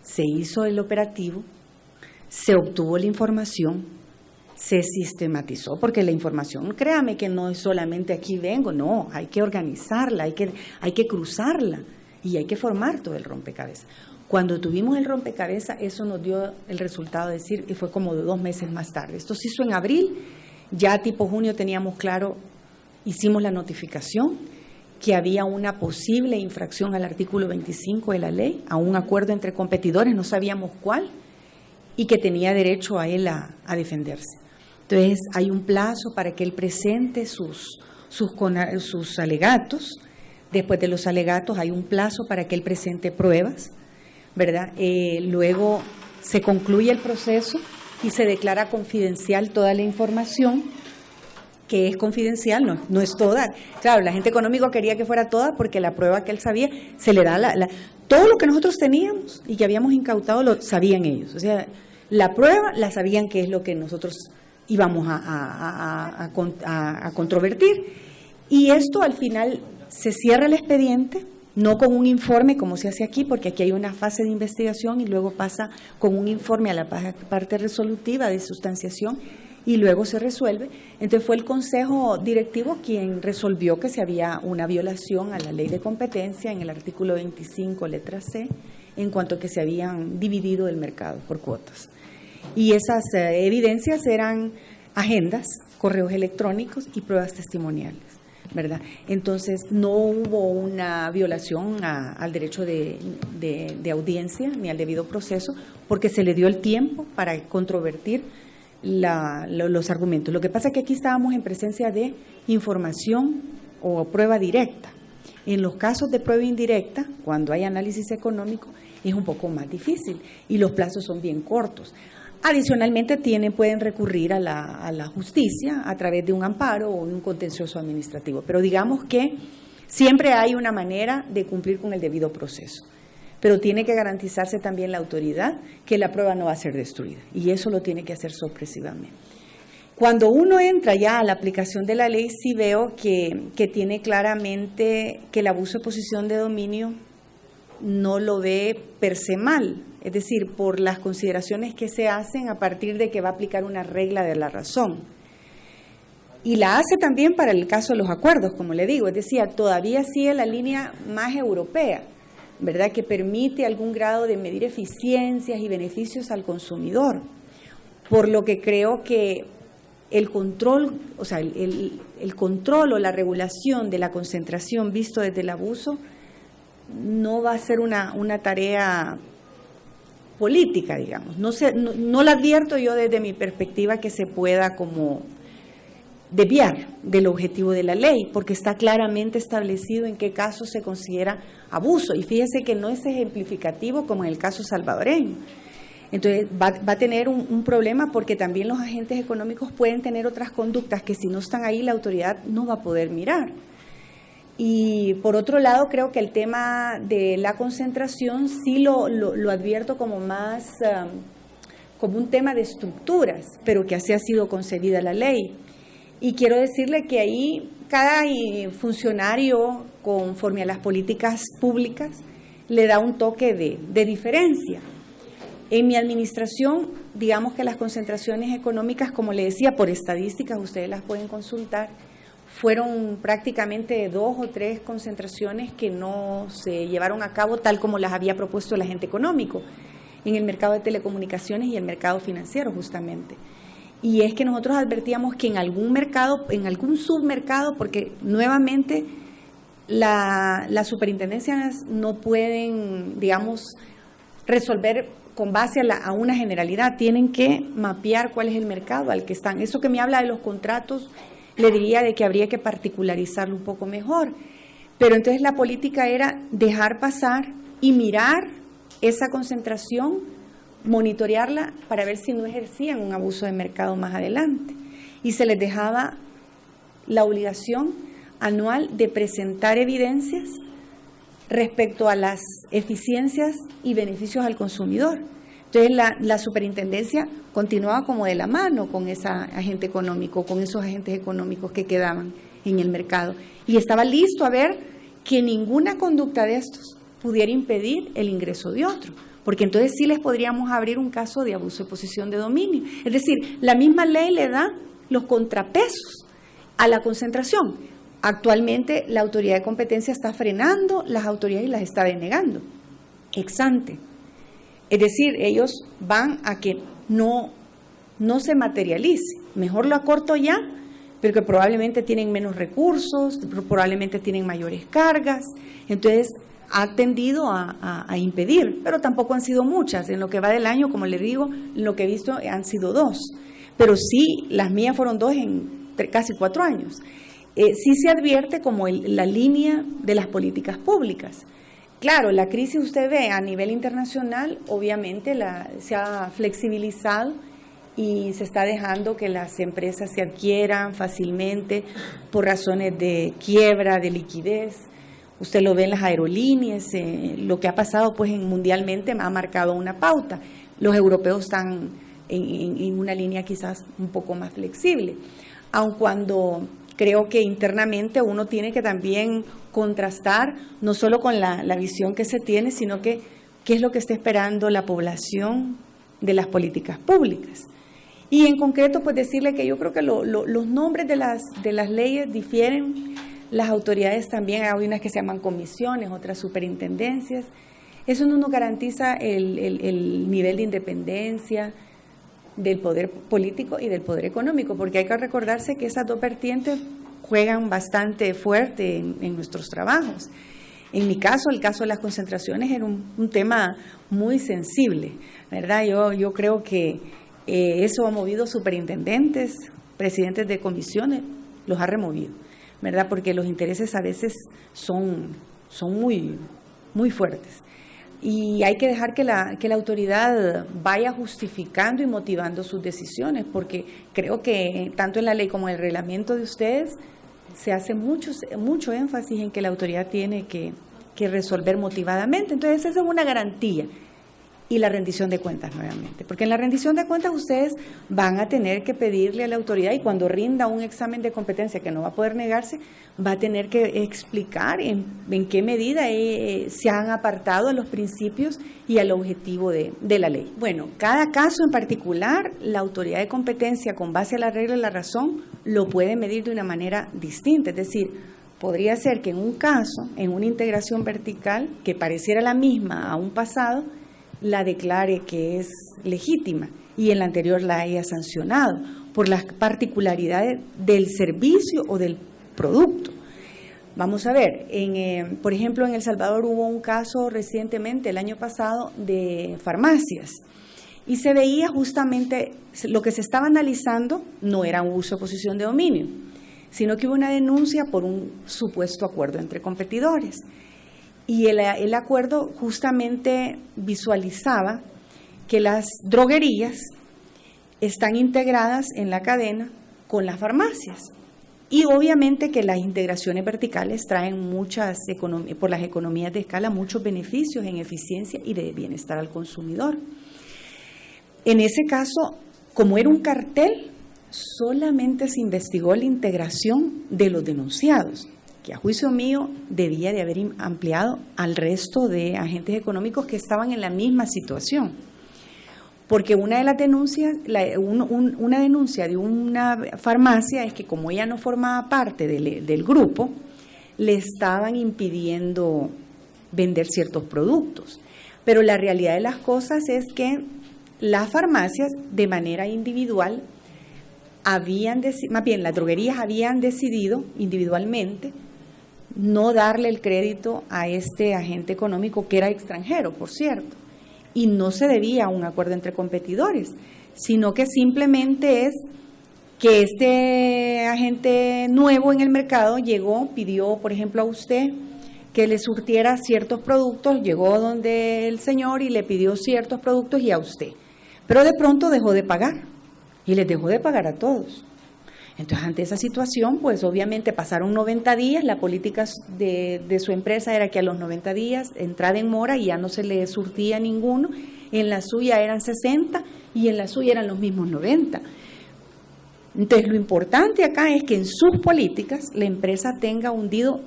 Se hizo el operativo, se obtuvo la información, se sistematizó, porque la información, créame que no es solamente aquí vengo, no, hay que organizarla, hay que cruzarla y hay que formar todo el rompecabezas. Cuando tuvimos el rompecabezas, eso nos dio el resultado, de decir, y fue como 2 meses más tarde. Esto se hizo en abril, ya tipo junio teníamos claro, hicimos la notificación que había una posible infracción al artículo 25 de la ley, a un acuerdo entre competidores, no sabíamos cuál, y que tenía derecho a él a defenderse. Entonces, hay un plazo para que él presente sus alegatos. Después de los alegatos hay un plazo para que él presente pruebas, ¿verdad? Luego se concluye el proceso y se declara confidencial toda la información, que es confidencial, no es toda. Claro, la gente económica quería que fuera toda porque la prueba que él sabía, se le da todo lo que nosotros teníamos y que habíamos incautado lo sabían ellos. O sea, la prueba la sabían, que es lo que nosotros íbamos a controvertir. Y esto al final se cierra el expediente, no con un informe como se hace aquí, porque aquí hay una fase de investigación y luego pasa con un informe a la parte resolutiva de sustanciación y luego se resuelve. Entonces fue el Consejo Directivo quien resolvió que se había una violación a la ley de competencia en el artículo 25, letra C, en cuanto a que se habían dividido el mercado por cuotas. Y esas evidencias eran agendas, correos electrónicos y pruebas testimoniales, ¿verdad? Entonces no hubo una violación al derecho de audiencia ni al debido proceso, porque se le dio el tiempo para controvertir los argumentos. Lo que pasa es que aquí estábamos en presencia de información o prueba directa. En los casos de prueba indirecta, cuando hay análisis económico, es un poco más difícil y los plazos son bien cortos. Adicionalmente pueden recurrir a la justicia a través de un amparo o un contencioso administrativo, pero digamos que siempre hay una manera de cumplir con el debido proceso, pero tiene que garantizarse también la autoridad que la prueba no va a ser destruida, y eso lo tiene que hacer sorpresivamente. Cuando uno entra ya a la aplicación de la ley, sí veo que tiene claramente que el abuso de posición de dominio no lo ve per se mal, es decir, por las consideraciones que se hacen a partir de que va a aplicar una regla de la razón. Y la hace también para el caso de los acuerdos, como le digo, es decir, todavía sigue la línea más europea, ¿verdad?, que permite algún grado de medir eficiencias y beneficios al consumidor, por lo que creo que el control, o sea, el control o la regulación de la concentración visto desde el abuso no va a ser una tarea política, digamos. No la advierto yo desde mi perspectiva que se pueda como desviar del objetivo de la ley, porque está claramente establecido en qué casos se considera abuso, y fíjese que no es ejemplificativo como en el caso salvadoreño. Entonces va a tener un problema, porque también los agentes económicos pueden tener otras conductas que si no están ahí la autoridad no va a poder mirar. Y por otro lado, creo que el tema de la concentración sí lo advierto como más como un tema de estructuras, pero que así ha sido concebida la ley. Y quiero decirle que ahí cada funcionario, conforme a las políticas públicas, le da un toque de diferencia. En mi administración, digamos que las concentraciones económicas, como le decía, por estadísticas, ustedes las pueden consultar, fueron prácticamente 2 o 3 concentraciones que no se llevaron a cabo tal como las había propuesto el agente económico, en el mercado de telecomunicaciones y el mercado financiero justamente. Y es que nosotros advertíamos que en algún mercado, en algún submercado, porque nuevamente las superintendencias no pueden, digamos, resolver con base a una generalidad, tienen que mapear cuál es el mercado al que están. Eso que me habla de los contratos, le diría de que habría que particularizarlo un poco mejor. Pero entonces la política era dejar pasar y mirar esa concentración, monitorearla para ver si no ejercían un abuso de mercado más adelante. Y se les dejaba la obligación anual de presentar evidencias respecto a las eficiencias y beneficios al consumidor. Entonces la superintendencia continuaba como de la mano con ese agente económico, con esos agentes económicos que quedaban en el mercado, y estaba listo a ver que ninguna conducta de estos pudiera impedir el ingreso de otro, porque entonces sí les podríamos abrir un caso de abuso de posición de dominio. Es decir, la misma ley le da los contrapesos a la concentración. Actualmente la autoridad de competencia está frenando las autoridades y las está denegando, ex ante. Es decir, ellos van a que no se materialice, mejor lo acorto ya, pero que probablemente tienen menos recursos, probablemente tienen mayores cargas, entonces ha tendido a impedir, pero tampoco han sido muchas. En lo que va del año, como les digo, lo que he visto han sido 2, pero sí, las mías fueron 2 en casi 4 años. Sí se advierte como la línea de las políticas públicas. Claro, la crisis usted ve a nivel internacional, obviamente se ha flexibilizado y se está dejando que las empresas se adquieran fácilmente por razones de quiebra, de liquidez. Usted lo ve en las aerolíneas, lo que ha pasado pues mundialmente ha marcado una pauta. Los europeos están en una línea quizás un poco más flexible, aun cuando creo que internamente uno tiene que también contrastar no solo con la visión que se tiene, sino que qué es lo que está esperando la población de las políticas públicas. Y en concreto, pues decirle que yo creo que los nombres de las leyes difieren, las autoridades también, hay unas que se llaman comisiones, otras superintendencias. Eso no nos garantiza el nivel de independencia del poder político y del poder económico, porque hay que recordarse que esas dos vertientes juegan bastante fuerte en nuestros trabajos. En mi caso, el caso de las concentraciones era un tema muy sensible, ¿verdad? Yo creo que eso ha movido superintendentes, presidentes de comisiones, los ha removido, ¿verdad? Porque los intereses a veces son muy, muy fuertes. Y hay que dejar que la autoridad vaya justificando y motivando sus decisiones, porque creo que tanto en la ley como en el reglamento de ustedes se hace mucho énfasis en que la autoridad tiene que resolver motivadamente. Entonces esa es una garantía. Y la rendición de cuentas nuevamente, porque en la rendición de cuentas ustedes van a tener que pedirle a la autoridad, y cuando rinda un examen de competencia que no va a poder negarse, va a tener que explicar en qué medida se han apartado a los principios y al objetivo de la ley. Bueno, cada caso en particular, la autoridad de competencia, con base a la regla y la razón, lo puede medir de una manera distinta. Es decir, podría ser que en un caso, en una integración vertical que pareciera la misma a un pasado, la declare que es legítima y en la anterior la haya sancionado por las particularidades del servicio o del producto. Vamos a ver, por ejemplo, en El Salvador hubo un caso recientemente, el año pasado, de farmacias, y se veía justamente, lo que se estaba analizando no era un uso de posición de dominio, sino que hubo una denuncia por un supuesto acuerdo entre competidores. Y el acuerdo justamente visualizaba que las droguerías están integradas en la cadena con las farmacias. Y obviamente que las integraciones verticales traen por las economías de escala, muchos beneficios en eficiencia y de bienestar al consumidor. En ese caso, como era un cartel, solamente se investigó la integración de los denunciados, que a juicio mío debía de haber ampliado al resto de agentes económicos que estaban en la misma situación. Porque una de las denuncias, una denuncia de una farmacia es que como ella no formaba parte del grupo, le estaban impidiendo vender ciertos productos. Pero la realidad de las cosas es que las farmacias de manera individual las droguerías habían decidido individualmente no darle el crédito a este agente económico, que era extranjero, por cierto, y no se debía a un acuerdo entre competidores, sino que simplemente es que este agente nuevo en el mercado llegó, pidió, por ejemplo, a usted que le surtiera ciertos productos, llegó donde el señor y le pidió ciertos productos y a usted, pero de pronto dejó de pagar, y les dejó de pagar a todos. Entonces, ante esa situación, pues obviamente pasaron 90 días, la política de su empresa era que a los 90 días entrada en mora y ya no se le surtía ninguno, en la suya eran 60 y en la suya eran los mismos 90. Entonces, lo importante acá es que en sus políticas la empresa tenga hundido,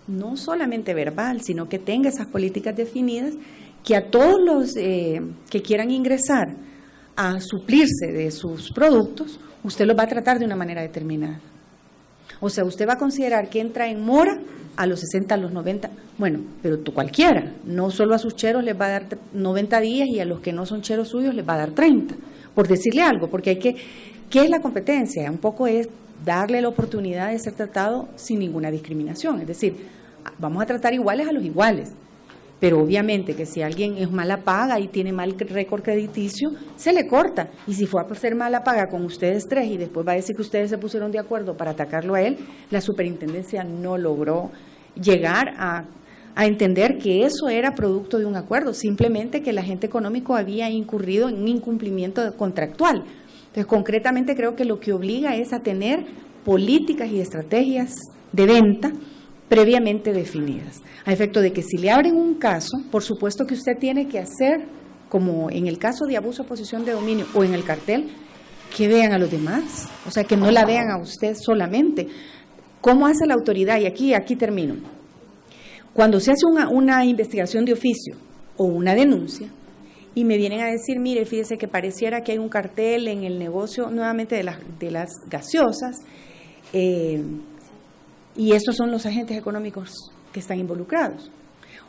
no solamente verbal, sino que tenga esas políticas definidas que a todos los que quieran ingresar a suplirse de sus productos, usted los va a tratar de una manera determinada. O sea, usted va a considerar que entra en mora a los 60, a los 90, bueno, pero cualquiera, no solo a sus cheros les va a dar 90 días y a los que no son cheros suyos les va a dar 30, por decirle algo, porque ¿qué es la competencia? Un poco es darle la oportunidad de ser tratado sin ninguna discriminación, es decir, vamos a tratar iguales a los iguales, pero obviamente que si alguien es mala paga y tiene mal récord crediticio, se le corta, y si fue a ser mala paga con ustedes tres y después va a decir que ustedes se pusieron de acuerdo para atacarlo a él, la superintendencia no logró llegar a entender que eso era producto de un acuerdo, simplemente que el agente económico había incurrido en un incumplimiento contractual. Entonces, concretamente creo que lo que obliga es a tener políticas y estrategias de venta previamente definidas, a efecto de que si le abren un caso, por supuesto que usted tiene que hacer, como en el caso de abuso de posición de dominio o en el cartel, que vean a los demás, o sea, que no la vean a usted solamente. ¿Cómo hace la autoridad? Y aquí termino. Cuando se hace una investigación de oficio o una denuncia, y me vienen a decir, mire, fíjese que pareciera que hay un cartel en el negocio nuevamente de las gaseosas, y estos son los agentes económicos que están involucrados.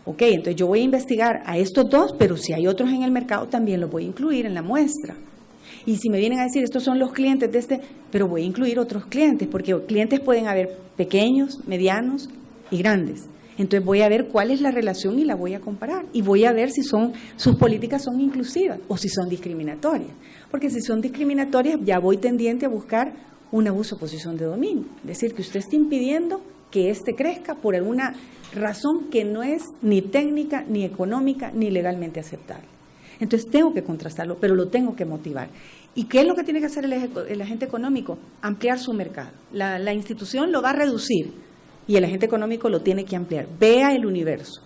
Ok, entonces yo voy a investigar a estos dos, pero si hay otros en el mercado también los voy a incluir en la muestra. Y si me vienen a decir, estos son los clientes de pero voy a incluir otros clientes, porque clientes pueden haber pequeños, medianos y grandes. Entonces voy a ver cuál es la relación y la voy a comparar. Y voy a ver si sus políticas son inclusivas o si son discriminatorias. Porque si son discriminatorias, ya voy tendiente a buscar un abuso de posición de dominio. Es decir, que usted esté impidiendo que éste crezca por alguna razón que no es ni técnica, ni económica, ni legalmente aceptable. Entonces tengo que contrastarlo, pero lo tengo que motivar. ¿Y qué es lo que tiene que hacer el agente económico? Ampliar su mercado. La institución lo va a reducir y el agente económico lo tiene que ampliar. Vea el universo.